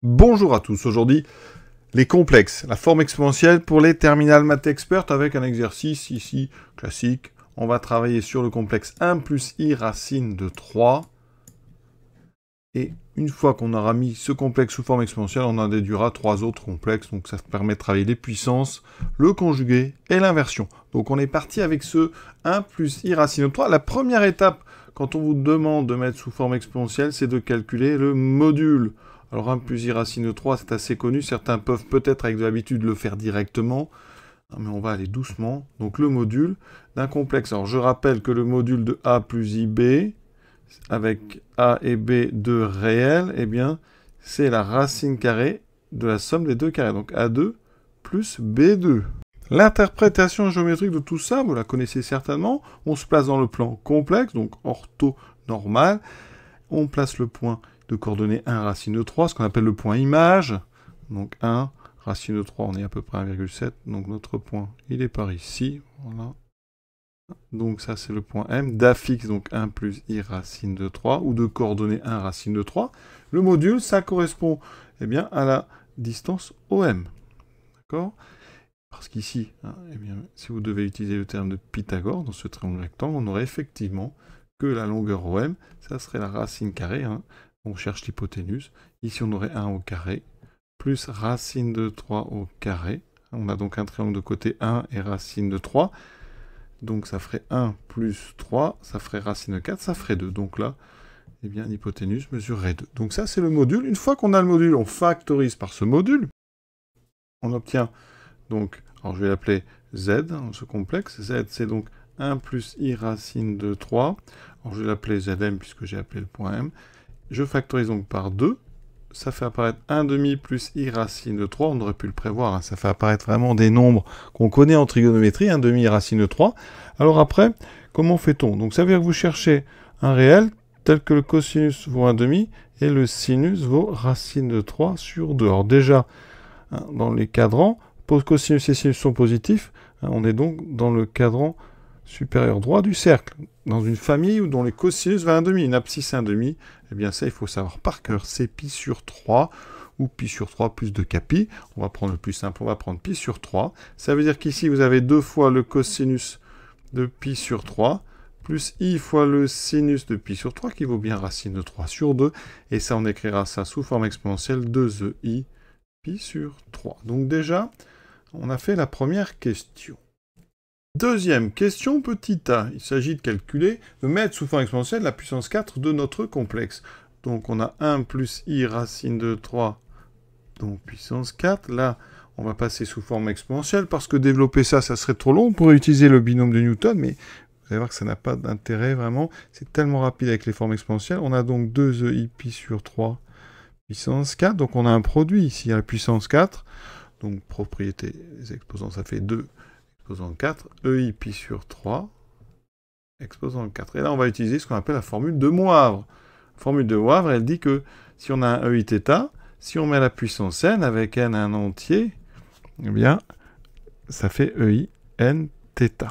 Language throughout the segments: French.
Bonjour à tous, aujourd'hui les complexes, la forme exponentielle pour les terminales maths expert avec un exercice ici classique. On va travailler sur le complexe 1 plus i racine de 3. Et une fois qu'on aura mis ce complexe sous forme exponentielle, on en déduira 3 autres complexes. Donc ça permet de travailler les puissances, le conjugué et l'inversion. Donc on est parti avec ce 1 plus i racine de 3. La première étape, quand on vous demande de mettre sous forme exponentielle, c'est de calculer le module. Alors 1 plus i racine de 3, c'est assez connu. Certains peuvent peut-être avec de l'habitude le faire directement. Mais on va aller doucement. Donc le module d'un complexe. Alors je rappelle que le module de a plus ib, avec a et b deux réels, eh bien c'est la racine carrée de la somme des deux carrés. Donc a2 plus b2. L'interprétation géométrique de tout ça, vous la connaissez certainement. On se place dans le plan complexe, donc orthonormal. On place le point de coordonnées 1 racine de 3, ce qu'on appelle le point image. Donc 1 racine de 3, on est à peu près 1,7. Donc notre point, il est par ici. Voilà. Donc ça, c'est le point M. D'affixe, donc 1 plus i racine de 3, ou de coordonnées 1 racine de 3. Le module, ça correspond eh bien, à la distance OM. D'accord ? Parce qu'ici, eh bien, si vous devez utiliser le terme de Pythagore dans ce triangle rectangle, on aurait effectivement que la longueur OM, ça serait la racine carrée. On cherche l'hypoténuse. Ici, on aurait 1 au carré, plus racine de 3 au carré. On a donc un triangle de côté 1 et racine de 3. Donc ça ferait 1 plus 3, ça ferait racine de 4, ça ferait 2. Donc là, eh bien, l'hypoténuse mesurerait 2. Donc ça, c'est le module. Une fois qu'on a le module, on factorise par ce module. On obtient donc, alors je vais l'appeler Z, ce complexe. Z, c'est donc 1 plus i racine de 3. Alors je vais l'appeler Zm puisque j'ai appelé le point M. Je factorise donc par 2. Ça fait apparaître 1 demi plus i racine de 3. On aurait pu le prévoir. Ça fait apparaître vraiment des nombres qu'on connaît en trigonométrie. 1 demi racine de 3. Alors après, comment fait-on? Donc ça veut dire que vous cherchez un réel tel que le cosinus vaut 1 demi et le sinus vaut racine de 3 sur 2. Alors déjà, dans les cadrans, cosinus et sinus sont positifs. On est donc dans le cadran supérieur droit du cercle. Dans une famille où dont les cosinus valent 1,5, une abscisse 1,5, eh bien ça, il faut savoir par cœur, c'est pi sur 3, ou pi sur 3 plus 2 pi. On va prendre le plus simple, on va prendre pi sur 3. Ça veut dire qu'ici, vous avez 2 fois le cosinus de pi sur 3, plus i fois le sinus de pi sur 3, qui vaut bien racine de 3 sur 2. Et ça, on écrira ça sous forme exponentielle, 2ei pi sur 3. Donc déjà, on a fait la première question. Deuxième question, petit a. Il s'agit de calculer, de mettre sous forme exponentielle la puissance 4 de notre complexe. Donc on a 1 plus i racine de 3, donc puissance 4. Là, on va passer sous forme exponentielle, parce que développer ça, ça serait trop long. On pourrait utiliser le binôme de Newton, mais vous allez voir que ça n'a pas d'intérêt vraiment. C'est tellement rapide avec les formes exponentielles. On a donc 2ei pi sur 3 puissance 4. Donc on a un produit ici à la puissance 4. Donc propriété des exposants, ça fait 2 exposant 4, ei pi sur 3, exposant 4. Et là, on va utiliser ce qu'on appelle la formule de Moivre. La formule de Moivre, elle dit que si on a un eiθ, si on met la puissance n avec n un entier, eh bien, ça fait ei n θ.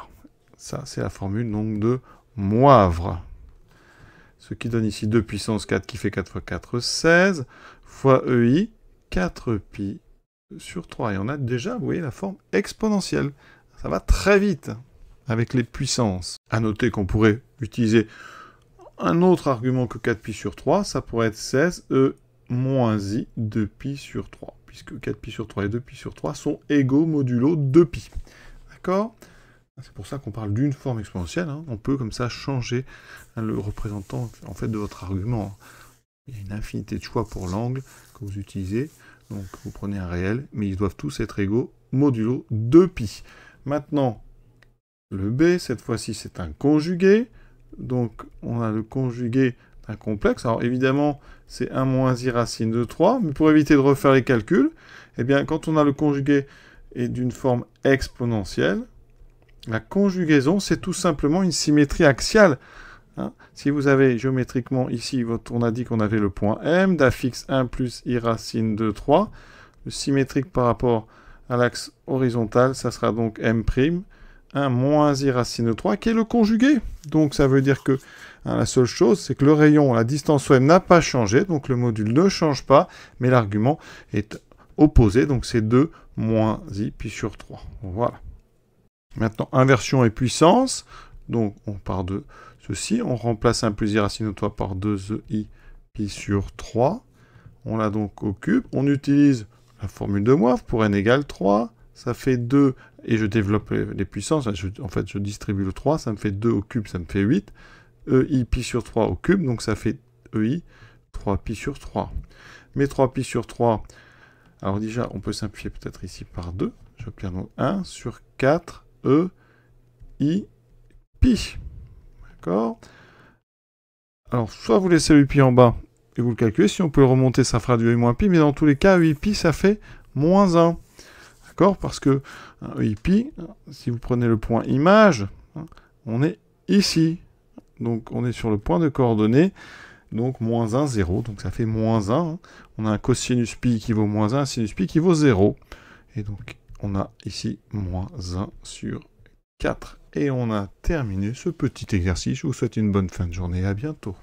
Ça, c'est la formule donc de Moivre. Ce qui donne ici 2 puissance 4 qui fait 4 fois 4, 16, fois ei, 4pi sur 3. Et on a déjà, vous voyez, la forme exponentielle. Ça va très vite avec les puissances. À noter qu'on pourrait utiliser un autre argument que 4pi sur 3. Ça pourrait être 16e moins i 2pi sur 3. Puisque 4pi sur 3 et 2pi sur 3 sont égaux modulo 2pi. D'accord ? C'est pour ça qu'on parle d'une forme exponentielle. On peut comme ça changer le représentant en fait, de votre argument. Il y a une infinité de choix pour l'angle que vous utilisez. Donc vous prenez un réel, mais ils doivent tous être égaux modulo 2pi. Maintenant, le B, cette fois-ci, c'est un conjugué. Donc, on a le conjugué d'un complexe. Alors, évidemment, c'est 1 moins i racine de 3. Mais pour éviter de refaire les calculs, eh bien, quand on a le conjugué et d'une forme exponentielle, la conjugaison, c'est tout simplement une symétrie axiale. Si vous avez géométriquement ici, on a dit qu'on avait le point M, d'affixe 1 plus i racine de 3. Le symétrique par rapport à l'axe horizontal, ça sera donc M', 1 moins i racine de 3, qui est le conjugué. Donc ça veut dire que Hein, la seule chose, c'est que le rayon, la distance OM n'a pas changé, donc le module ne change pas, mais l'argument est opposé, donc c'est 2 moins i pi sur 3. Voilà. Maintenant, inversion et puissance. Donc, on part de ceci. On remplace 1 plus i racine de 3 par 2i pi sur 3. On l'a donc au cube. On utilise la formule de Moivre pour n égale 3. Ça fait 2, et je développe les puissances. En fait, je distribue le 3. Ça me fait 2 au cube, ça me fait 8. ei pi sur 3 au cube, donc ça fait ei 3 pi sur 3. Mais 3 pi sur 3, alors déjà, on peut simplifier peut-être ici par 2. J'obtiens donc 1 sur 4 ei pi. D'accord? Alors, soit vous laissez le pi en bas et vous le calculez. Si on peut le remonter, ça fera du ei moins pi. Mais dans tous les cas, ei pi, ça fait moins 1. D'accord? Parce que ei pi, si vous prenez le point image, on est ici. Donc, on est sur le point de coordonnées. Donc, moins 1, 0. Donc, ça fait moins 1. On a un cosinus pi qui vaut moins 1, un sinus pi qui vaut 0. Et donc, on a ici moins 1 sur 4. Et on a terminé ce petit exercice. Je vous souhaite une bonne fin de journée. À bientôt.